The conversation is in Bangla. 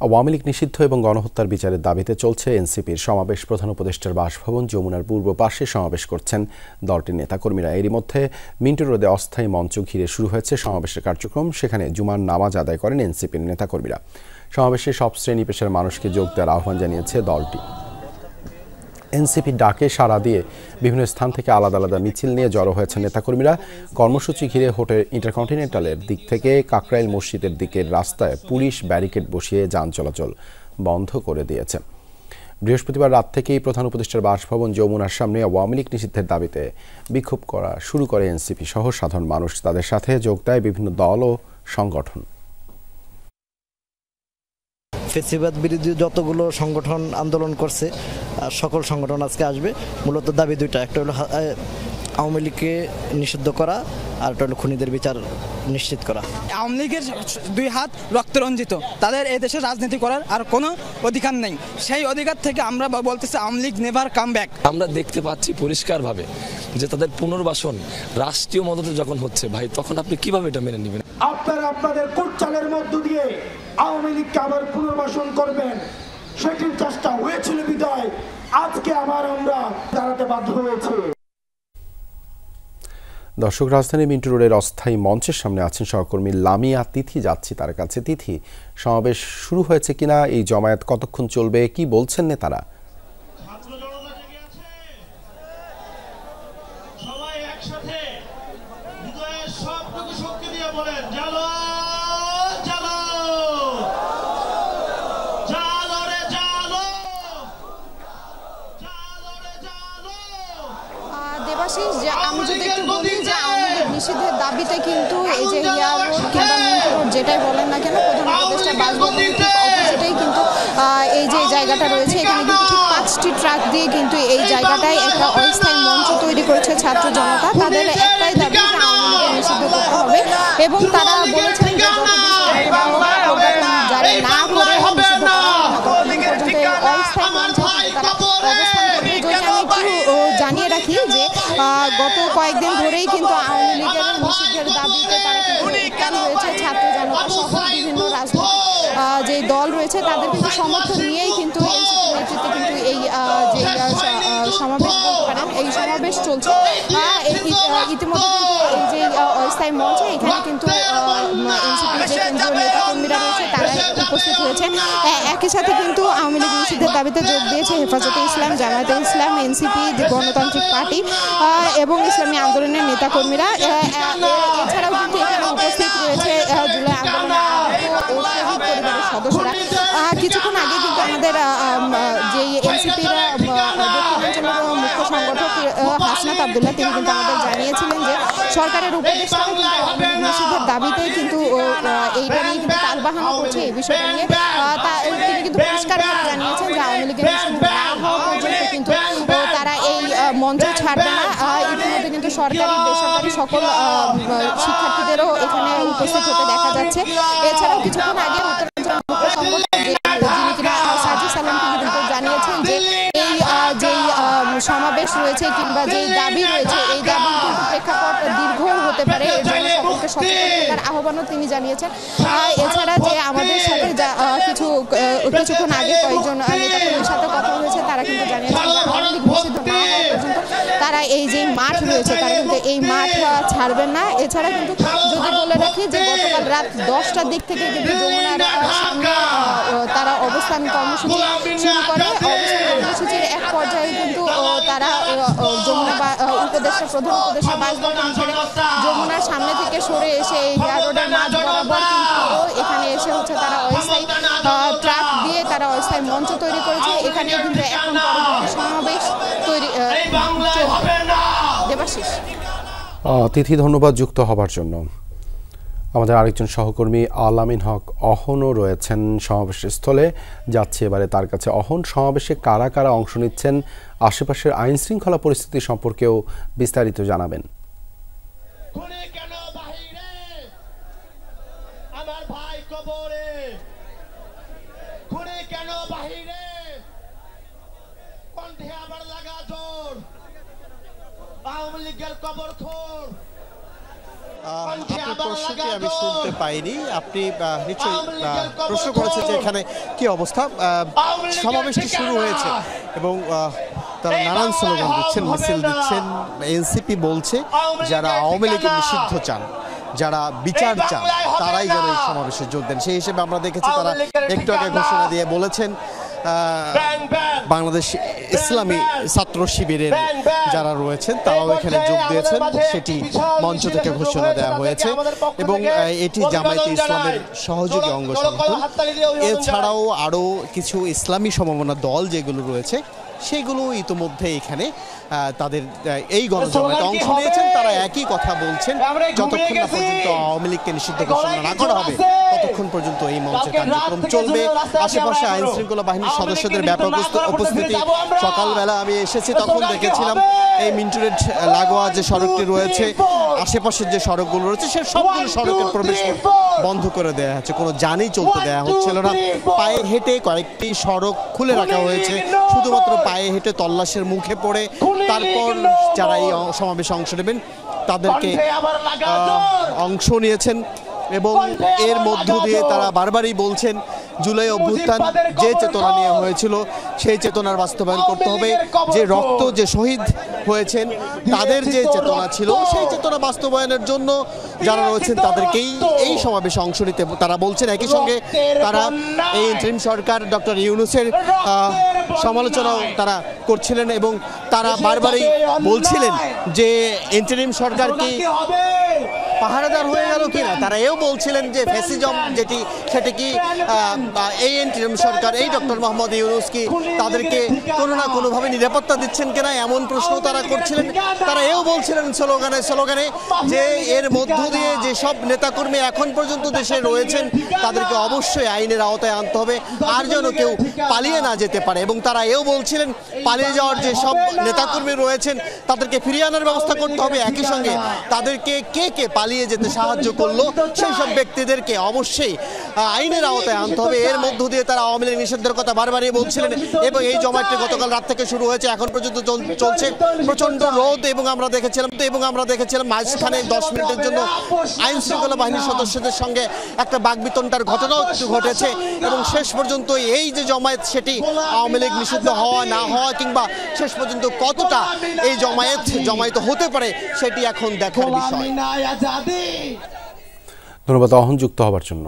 আওয়ামী লীগ নিষিদ্ধ এবং গণহত্যার বিচারের দাবিতে চলছে এনসিপির সমাবেশ। প্রধান উপদেষ্টার বাসভবন যমুনার পূর্ব পাশে সমাবেশ করছেন দলটির নেতাকর্মীরা। এরই মধ্যে মিন্টু রোডে অস্থায়ী মঞ্চ ঘিরে শুরু হয়েছে সমাবেশের কার্যক্রম। সেখানে জুমার নামাজ আদায় করেন এনসিপির নেতাকর্মীরা। সমাবেশে সব শ্রেণী পেশার মানুষকে যোগ দেওয়ার আহ্বান জানিয়েছে দলটি। এনসিপির ডাকে সাড়া দিয়ে বিভিন্ন স্থান থেকে আলাদা আলাদা মিছিল নিয়ে জড়ো হয়েছেন নেতাকর্মীরা। কর্মসূচি ঘিরে হোটেল ইন্টারকন্টিনেন্টালের দিক থেকে কাকরাইল মসজিদের দিকের রাস্তায় পুলিশ ব্যারিকেড বসিয়ে যান চলাচল বন্ধ করে দিয়েছে। বৃহস্পতিবার রাত থেকেই প্রধান উপদেষ্টার বাসভবন যমুনার সামনে আওয়ামী লীগ নিষিদ্ধের দাবিতে বিক্ষোভ করা শুরু করে এনসিপি সহ সাধারণ মানুষ। তাদের সাথে যোগ দেয় বিভিন্ন দল ও সংগঠন। ফেসিবাদ বিরোধী যতগুলো সংগঠন আন্দোলন করছে সকল সংগঠন আজকে আসবে। মূলত দাবি দুইটা, একটা হলো আওয়ামী লীগকে নিষিদ্ধ করা আর একটা হলো খুনিদের বিচার নিশ্চিত করা। আওয়ামী লীগের দুই হাত রক্তরঞ্জিত, তাদের এই দেশে রাজনীতি করার আর কোনো অধিকার নেই। সেই অধিকার থেকে আমরা বলতেছি Awami League never come back. আমরা দেখতে পাচ্ছি পরিষ্কারভাবে যে তাদের পুনর্বাসন রাষ্ট্রীয় মদতে যখন হচ্ছে, ভাই তখন আপনি কিভাবে এটা মেনে নেবেন? আপনারা আপনাদের কুটচালের মধ্য দিয়ে আওয়ামী লীগকে আবার পুনর্বাসন করবেন, সেটির চেষ্টা হয়েছিল বিদায় আজকে আমরা দাঁড়াতে বাধ্য হয়েছে। দর্শক, রাজধানী মিন্টু রোডের অস্থায়ী মঞ্চের সামনে আছেন সহকর্মী লামিয়া তিথি। যাচ্ছি তার কাছে। তিথি, সমাবেশ শুরু হয়েছে কিনা, এই জমায়েত কতক্ষণ চলবে, কি বলছেন নেতারা? আমি যদি একটু বলি যে আওয়ামী লীগ নিষিদ্ধের দাবিতে কিন্তু এই যে হিয়া রোড কিংবা মিন্টু রোড যেটাই বলেন না কেন, প্রধান উপদেষ্টা বাসভবনের ঠিক অপোজিটেই কিন্তু এই যে জায়গাটা রয়েছে, এখানে কিন্তু ঠিক 5টি ট্রাক দিয়ে কিন্তু এই জায়গাটায় একটা অস্থায়ী মঞ্চ তৈরি করেছে ছাত্র জনতা। তাদের একটাই দাবি যে আওয়ামী লীগকে নিষিদ্ধ করতে হবে এবং তারা বলেছেন যে জারি না করে নিষিদ্ধ করা হবে না ততদিন পর্যন্ত এই অস্থায়ী মঞ্চে তারা অবস্থান করবে। যদি আমি একটু জানিয়ে রাখি যে গত কয়েকদিন ধরেই কিন্তু আওয়ামী লীগের নিষিদ্ধের দাবিতে তারা কিন্তু উত্তাল হয়েছে। ছাত্র জনতা সহ বিভিন্ন রাজনৈতিক যে দল রয়েছে তাদের কিন্তু সমর্থন নিয়েই কিন্তু এনসিপির নেতৃত্বে কিন্তু এই যে সমাবেশ বলতে পারেন, এই সমাবেশ চলছে। ইতিমধ্যে কিন্তু এই যে অস্থায়ী মঞ্চে এখানে কিন্তু এনসিপির যে কেন্দ্রীয় নেতাকর্মীরা রয়েছে তারা উপস্থিত হয়েছে। একই সাথে কিন্তু আওয়ামী লীগ নিষিদ্ধের দাবিতে যোগ দিয়েছে হেফাজতে ইসলাম, জামায়াতে ইসলাম, এনসিপি, গণতান্ত্রিক পার্টি এবং ইসলামী আন্দোলনের নেতাকর্মীরা। এছাড়াও কিন্তু এখানে উপস্থিত রয়েছে জুলাই আন্দোলনের ও শহীদ পরিবারের সদস্যরা। কিছুক্ষণ আগে কিন্তু আমাদের যে এনসিপির দক্ষিণাঞ্চলের মুখ্য সংগঠক হাসনাত আবদুল্লাহ তিনি কিন্তু আমাদের জানিয়েছিলেন যে সরকারের উপদেষ্টা কিন্তু আওয়ামী লীগ নিষিদ্ধের দাবিতে কিন্তু এইটা নিয়ে কিন্তু তালবাহানা করছে। এই বিষয়টা নিয়ে তিনি কিন্তু পরিষ্কারভাবে জানিয়েছেন যে আওয়ামী লীগের নিষিদ্ধ না হওয়া পর্যন্ত কিন্তু তারা এই মঞ্চ ছাড়বে না। ইতিমধ্যে কিন্তু সরকারি বেসরকারি সকল শিক্ষার্থীদেরও এখানে উপস্থিত হতে দেখা যাচ্ছে। এছাড়াও কিছুক্ষণ আগে উত্তরাঞ্চল মুখ্য সংগঠক যিনি কিনা সাজিদ সালাম কিন্তু জানিয়েছেন যে এই যেই সমাবেশ রয়েছে কিংবা যেই দাবি রয়েছে এই দাবির কিন্তু প্রেক্ষাপট দীর্ঘ হতে পারে, এর জন্য সকলকে সচেতন থাকার আহ্বানও তিনি জানিয়েছেন। এছাড়া যে আমাদের সাথে কিছুক্ষণ আগে কয়েকজন নেতাকর্মীর সাথে কথা হয়েছে তারা কিন্তু জানিয়েছেন যে আওয়ামী লীগ নিষিদ্ধ না হওয়া পর্যন্ত তারা এই যে মাঠ রয়েছে তারা কিন্তু এই মাঠ ছাড়বেন না। এছাড়া কিন্তু যদি বলে রাখি যে গতকাল রাত 10টার দিক থেকে কিন্তু যমুনার সামনে তারা অবস্থান কর্মসূচি শুরু করে। অবস্থান কর্মসূচির এক পর্যায়ে কিন্তু তারা যমুনা উপদেষ্টা প্রধান উপদেষ্টা বাসভবন ছেড়ে যমুনার সামনে থেকে সরে এসে এই হিয়া রোডের মাঝ বরাবর কিন্তু এখানে এসে হচ্ছে তারা অস্থায়ী ট্রাক দিয়ে তারা অস্থায়ী মঞ্চ তৈরি করেছে। এখানে কিন্তু এখন পরবর্তী সমাবেশ তৈরি দেবাশিস। তিথি, ধন্যবাদ যুক্ত হবার জন্য। আমাদের আরেকজন সহকর্মী আলামিন হক অহনও রয়েছেন সমাবেশের স্থলে। যাচ্ছে এবারে তার কাছে। অহন, সমাবেশে কারা কারা অংশ নিচ্ছেন, আশেপাশের আইন শৃঙ্খলা পরিস্থিতি সম্পর্কেও বিস্তারিত জানাবেন। আওয়ামী লীগের কবর খোর আপনার প্রশ্নটি আমি শুনতে পাইনি। আপনি নিশ্চয়ই প্রশ্ন করেছেন যে এখানে কি অবস্থা। সমাবেশটি শুরু হয়েছে এবং তারা নানান স্লোগান দিচ্ছেন, মিছিল দিচ্ছেন। এনসিপি বলছে যারা আওয়ামী লীগের নিষিদ্ধ চান, যারা বিচার চান, তারাই যেন এই সমাবেশে যোগ দেন। সেই হিসেবে আমরা দেখেছি তারা একটু আগে ঘোষণা দিয়ে বলেছেন বাংলাদেশ ইসলামী ছাত্র শিবিরের যারা রয়েছেন তারাও এখানে যোগ দিয়েছেন, সেটি মঞ্চ থেকে ঘোষণা দেওয়া হয়েছে এবং এটি জামায়াতে ইসলামের সহযোগী অঙ্গ সংগঠন। এছাড়াও আরও কিছু ইসলামী সমমনা দল যেগুলো রয়েছে সেগুলো ইতিমধ্যে এখানে তাদের এই গণজমায়েতে অংশ নিয়েছেন। তারা একই কথা বলছেন, যতক্ষণ না পর্যন্ত আওয়ামী লীগকে নিষিদ্ধ ঘোষণা না করা হবে ততক্ষণ পর্যন্ত এই মঞ্চে কার্যক্রম চলবে। আশেপাশে আইন শৃঙ্খলা বাহিনীর সদস্যদের ব্যাপক উপস্থিতি। সকালবেলা আমি এসেছি তখন দেখেছিলাম এই মিন্টু রোড লাগোয়া যে সড়কটি রয়েছে, আশেপাশের যে সড়কগুলো রয়েছে সে সবগুলো সড়কের প্রবেশ বন্ধ করে দেওয়া হচ্ছে, কোনো যানই চলতে দেওয়া হচ্ছিল না। পায়ে হেঁটে কয়েকটি সড়ক খুলে রাখা হয়েছে, শুধুমাত্র পায়ে হেঁটে তল্লাশের মুখে পড়ে তারপর যারা এই সমাবেশে অংশ নেবেন তাদেরকে অংশ নিয়েছেন। এবং এর মধ্য দিয়ে তারা বারবারই বলছেন জুলাই অভ্যুত্থান যে চেতনা নিয়ে হয়েছিল সেই চেতনার বাস্তবায়ন করতে হবে। যে রক্ত যে শহীদ হয়েছেন তাদের যে চেতনা ছিল সেই চেতনা বাস্তবায়নের জন্য যারা রয়েছেন তাদেরকেই এই সমাবেশে অংশ নিতে তারা বলছেন। একই সঙ্গে তারা এই ইন্টারিম সরকার ডক্টর ইউনূসের সমালোচনাও তারা করছিলেন এবং তারা বারবারই বলছিলেন যে ইন্টারিম সরকার কি পাহারাদার হয়ে গেল কিনা। তারা এও বলছিলেন যে ফ্যাসিজম যেটি সেটি কি এই ইন্টারিম সরকার, এই ডক্টর মোহাম্মদ ইউনূস কি তাদেরকে কোনো না কোনোভাবে নিরাপত্তা দিচ্ছেন কিনা এমন প্রশ্ন তারা করছিলেন। তারা এও বলছিলেন স্লোগানে যে এর মধ্য দিয়ে যেসব নেতাকর্মী এখন পর্যন্ত দেশে রয়েছেন তাদেরকে অবশ্যই আইনের আওতায় আনতে হবে, আর যেন কেউ পালিয়ে না যেতে পারে। এবং তারা এও বলছিলেন পালিয়ে যাওয়ার যে সব নেতাকর্মী রয়েছেন তাদেরকে ফিরিয়ে আনার ব্যবস্থা করতে হবে। একই সঙ্গে তাদেরকে কে পালিয়ে যেতে সাহায্য করলো সেই সব ব্যক্তিদেরকে অবশ্যই আইনের আওতায় আনতে হবে। এর মধ্য দিয়ে তারা আওয়ামী লীগ নিষিদ্ধের কথা বারবারই বলছিলেন এবং এই জমায়েতটি গতকাল রাত থেকে শুরু হয়েছে, এখন পর্যন্ত চলছে। প্রচন্ড রোদ এবং আমরা দেখেছিলাম মাঝখানে 10 মিনিটের জন্য আইন শৃঙ্খলা বাহিনীর সদস্যদের সঙ্গে একটা বাকবিতণ্ডার ঘটনাও ঘটেছে এবং শেষ পর্যন্ত এই যে জমায়েত সেটি আওয়ামী লীগ নিষিদ্ধ হওয়া না হওয়া কিংবা শেষ পর্যন্ত কতটা এই জমায়েত হতে পারে সেটি এখন দেখার বিষয়। ধন্যবাদ অহন যুক্ত হবার জন্য।